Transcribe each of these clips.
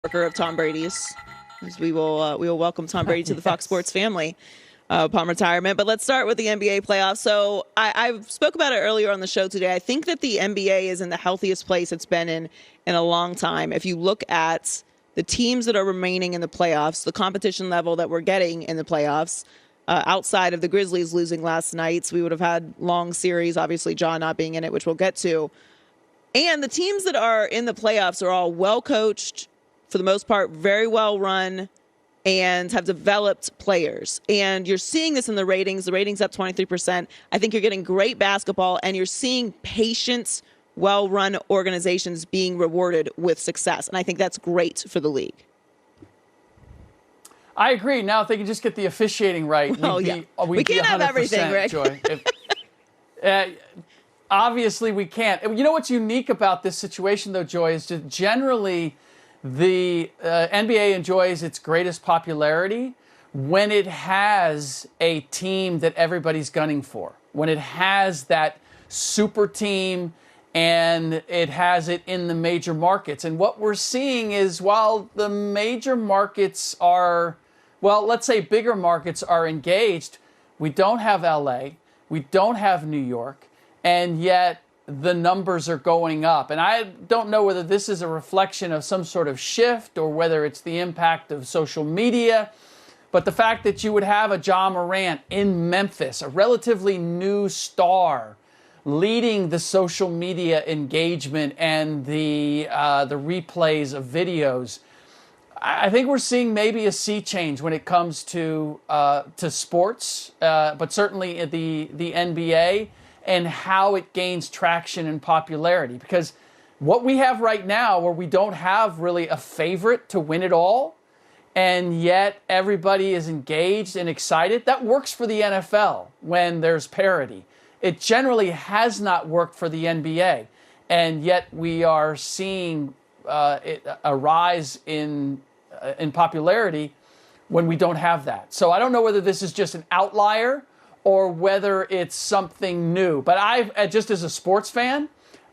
Of Tom Brady's, as we will welcome Tom Brady to the Fox Sports family upon retirement. But let's start with the NBA playoffs. So I spoke about it earlier on the show today. I think that the NBA is in the healthiest place it's been in a long time. If you look at the teams that are remaining in the playoffs, the competition level that we're getting in the playoffs, outside of the Grizzlies losing last night, we would have had long series, obviously John not being in it, which we'll get to. And the teams that are in the playoffs are all well coached, for the most part, very well run, and have developed players. And you're seeing this in the ratings. The ratings up 23%. I think you're getting great basketball, and you're seeing patient, well-run organizations being rewarded with success. And I think that's great for the league. I agree. Now, if they can just get the officiating right, we can't have everything, right? Joy. Obviously, we can't. You know what's unique about this situation, though, Joy, is just generally the NBA enjoys its greatest popularity when it has a team that everybody's gunning for, when it has that super team and it has it in the major markets. And what we're seeing is while the major markets are, well, let's say bigger markets are engaged, we don't have LA, we don't have New York, and yet the numbers are going up. And I don't know whether this is a reflection of some sort of shift or whether it's the impact of social media. But the fact that you would have a Ja Morant in Memphis, a relatively new star, leading the social media engagement and the replays of videos, I think we're seeing maybe a sea change when it comes to sports, but certainly the NBA, and how it gains traction and popularity. Because what we have right now, where we don't have really a favorite to win it all, and yet everybody is engaged and excited, that works for the NFL when there's parity. It generally has not worked for the NBA, and yet we are seeing a rise in popularity when we don't have that. So I don't know whether this is just an outlier or whether it's something new. But just as a sports fan,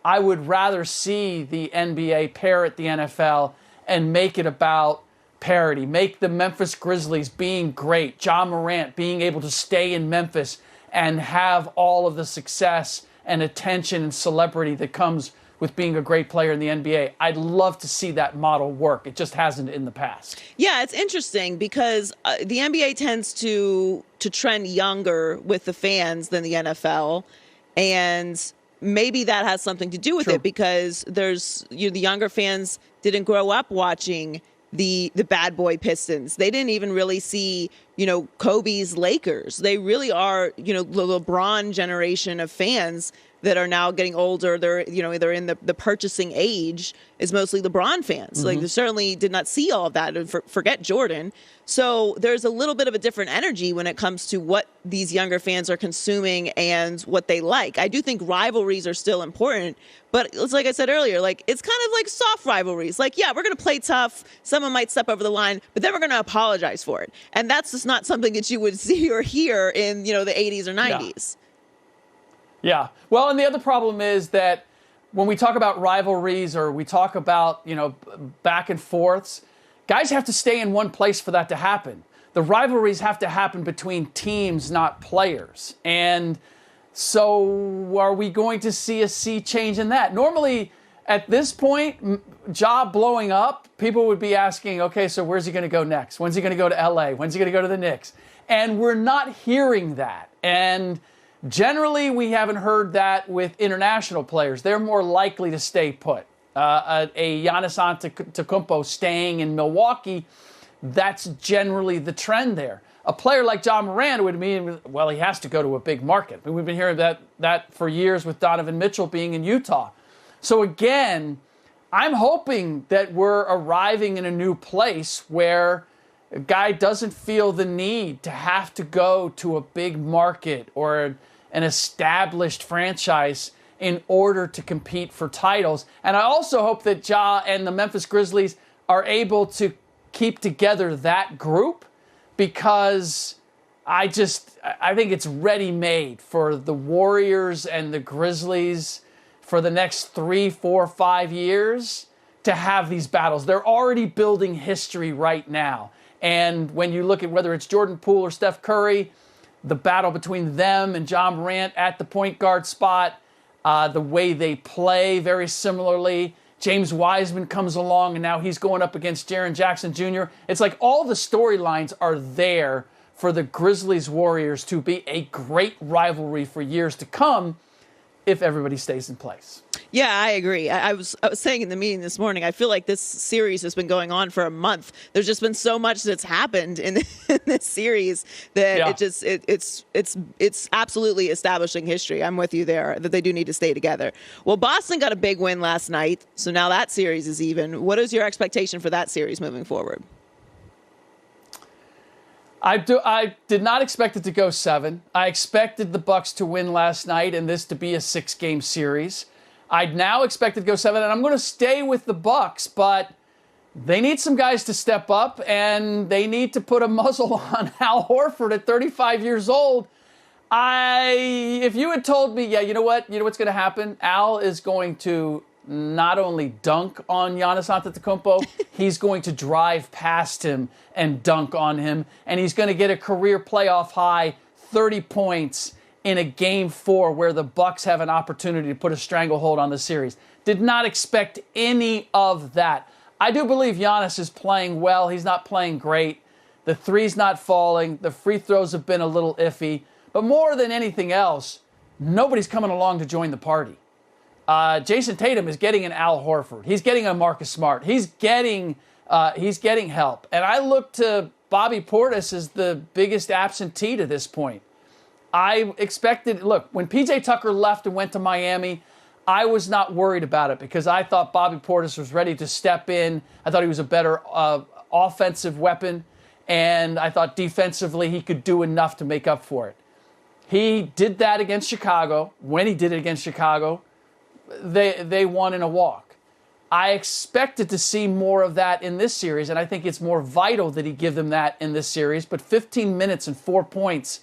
I would rather see the NBA parrot the NFL and make it about parity. Make the Memphis Grizzlies being great, Ja Morant being able to stay in Memphis and have all of the success and attention and celebrity that comes with being a great player in the NBA. I'd love to see that model work. It just hasn't in the past. Yeah, it's interesting because the NBA tends to trend younger with the fans than the NFL, and maybe that has something to do with it because there's the younger fans didn't grow up watching the bad boy Pistons. They didn't even really see, Kobe's Lakers. They really are, the LeBron generation of fans that are now getting older. They're, they're in the purchasing age is mostly LeBron fans. Mm-hmm. Like they certainly did not see all of that and forget Jordan. So there's a little bit of a different energy when it comes to what these younger fans are consuming and what they like. I do think rivalries are still important, but it's like I said earlier, like it's kind of like soft rivalries. Like, yeah, we're going to play tough. Someone might step over the line, but then we're going to apologize for it. And that's just not something that you would see or hear in, the 80s or 90s. Yeah. Well, and the other problem is that when we talk about rivalries or we talk about, back and forths, guys have to stay in one place for that to happen. The rivalries have to happen between teams, not players. And so are we going to see a sea change in that? Normally, at this point, job blowing up, people would be asking, okay, so where's he going to go next? When's he going to go to LA? When's he going to go to the Knicks? And we're not hearing that. And generally, we haven't heard that with international players. They're more likely to stay put. A Giannis Antetokounmpo staying in Milwaukee, that's generally the trend there. A player like Ja Morant would mean, well, he has to go to a big market. We've been hearing that for years with Donovan Mitchell being in Utah. So again, I'm hoping that we're arriving in a new place where a guy doesn't feel the need to have to go to a big market or an established franchise in order to compete for titles. And I also hope that Ja and the Memphis Grizzlies are able to keep together that group, because I think it's ready-made for the Warriors and the Grizzlies for the next 3, 4, 5 years to have these battles. They're already building history right now. And when you look at whether it's Jordan Poole or Steph Curry, the battle between them and John Morant at the point guard spot, the way they play very similarly. James Wiseman comes along, and now he's going up against Jaren Jackson Jr. It's like all the storylines are there for the Grizzlies-Warriors to be a great rivalry for years to come if everybody stays in place. Yeah, I agree. I was saying in the meeting this morning, I feel like this series has been going on for a month. There's just been so much that's happened in this series that it's absolutely establishing history. I'm with you there, that they do need to stay together. Well, Boston got a big win last night, so now that series is even. What is your expectation for that series moving forward? I did not expect it to go 7. I expected the Bucks to win last night and this to be a 6-game series. I now expect it to go 7, and I'm going to stay with the Bucks, but they need some guys to step up, and they need to put a muzzle on Al Horford at 35 years old. If you had told me, you know what's going to happen? Al is going to not only dunk on Giannis Antetokounmpo, he's going to drive past him and dunk on him, and he's going to get a career playoff high 30 points in a Game 4 where the Bucks have an opportunity to put a stranglehold on the series. Did not expect any of that. I do believe Giannis is playing well. He's not playing great. The three's not falling. The free throws have been a little iffy. But more than anything else, nobody's coming along to join the party. Jason Tatum is getting an Al Horford. He's getting a Marcus Smart. He's getting help. And I look to Bobby Portis as the biggest absentee to this point. I expected, look, when P.J. Tucker left and went to Miami, I was not worried about it because I thought Bobby Portis was ready to step in. I thought he was a better offensive weapon, and I thought defensively he could do enough to make up for it. He did that against Chicago. When he did it against Chicago, they won in a walk. I expected to see more of that in this series, and I think it's more vital that he give them that in this series, but 15 minutes and 4 points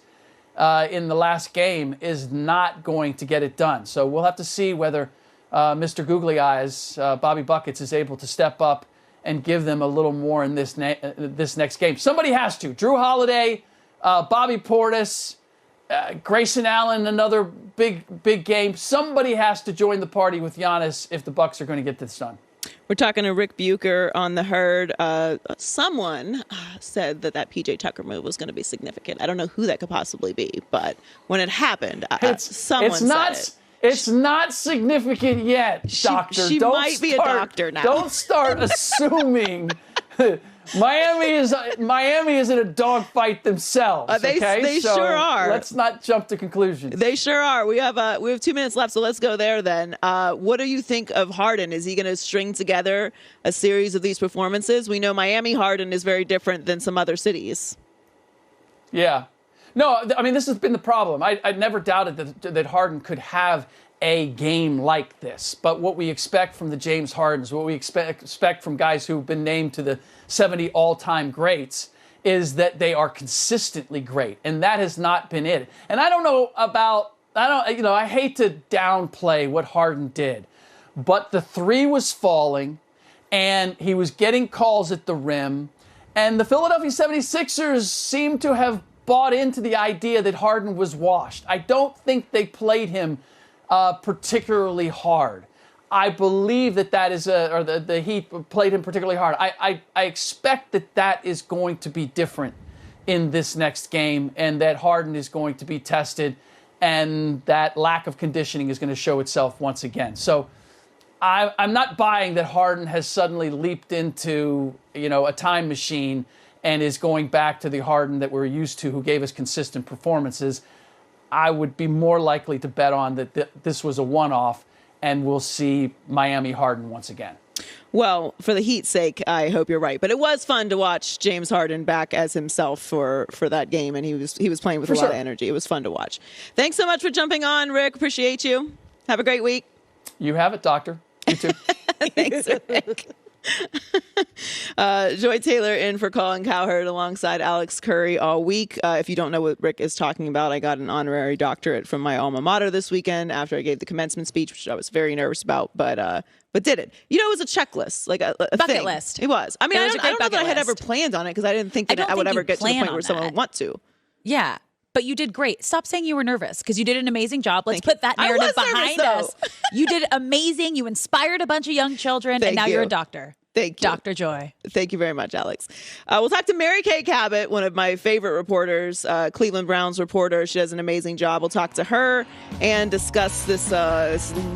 in the last game is not going to get it done. So we'll have to see whether Mr. Googly Eyes, Bobby Buckets, is able to step up and give them a little more in this next game. Somebody has to. Drew Holiday, Bobby Portis, Grayson Allen, another big game. Somebody has to join the party with Giannis if the Bucks are going to get this done. We're talking to Rick Bucher on the herd. Someone said that P.J. Tucker move was going to be significant. I don't know who that could possibly be, but when it happened, someone said it. It's not significant yet, doctor. She might be a doctor now. Don't start assuming. Miami is in a dogfight themselves. They so sure are. Let's not jump to conclusions. They sure are. We have 2 minutes left, so let's go there then. What do you think of Harden? Is he going to string together a series of these performances? We know Miami Harden is very different than some other cities. Yeah. No, I mean, this has been the problem. I never doubted that Harden could have a game like this. But what we expect from the James Hardens, what we expect from guys who've been named to the 70 all-time greats, is that they are consistently great. And that has not been it. And I hate to downplay what Harden did, but the three was falling, and he was getting calls at the rim, and the Philadelphia 76ers seemed to have bought into the idea that Harden was washed. I don't think they played him particularly hard. I believe that is the Heat played him particularly hard. I expect that is going to be different in this next game, and that Harden is going to be tested, and that lack of conditioning is going to show itself once again. So I'm not buying that Harden has suddenly leaped into a time machine and is going back to the Harden that we're used to, who gave us consistent performances. I would be more likely to bet on that this was a one-off, and we'll see Miami Harden once again. Well, for the Heat's sake, I hope you're right. But it was fun to watch James Harden back as himself for that game, and he was playing with a lot of energy. It was fun to watch. Thanks so much for jumping on, Rick. Appreciate you. Have a great week. You have it, Doctor. You too. Thanks, Rick. Joy Taylor in for Colin Cowherd alongside Alex Curry all week. If you don't know what Rick is talking about, I got an honorary doctorate from my alma mater this weekend after I gave the commencement speech, which I was very nervous about, but did it. You know, it was a checklist, like a bucket thing. list. It was. I mean, I was a don't great know that I had bucket ever list. planned on it because I didn't think that I would ever get to the point where someone would want to. Yeah. But you did great. Stop saying you were nervous because you did an amazing job. Let's put that I narrative was behind nervous, us. You did amazing. You inspired a bunch of young children, and now you're a doctor. Thank you. Dr. Joy. Thank you very much, Alex. We'll talk to Mary Kay Cabot, one of my favorite reporters, Cleveland Browns reporter. She does an amazing job. We'll talk to her and discuss this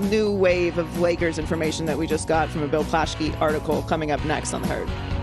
new wave of Lakers information that we just got from a Bill Plaschke article coming up next on The Herd.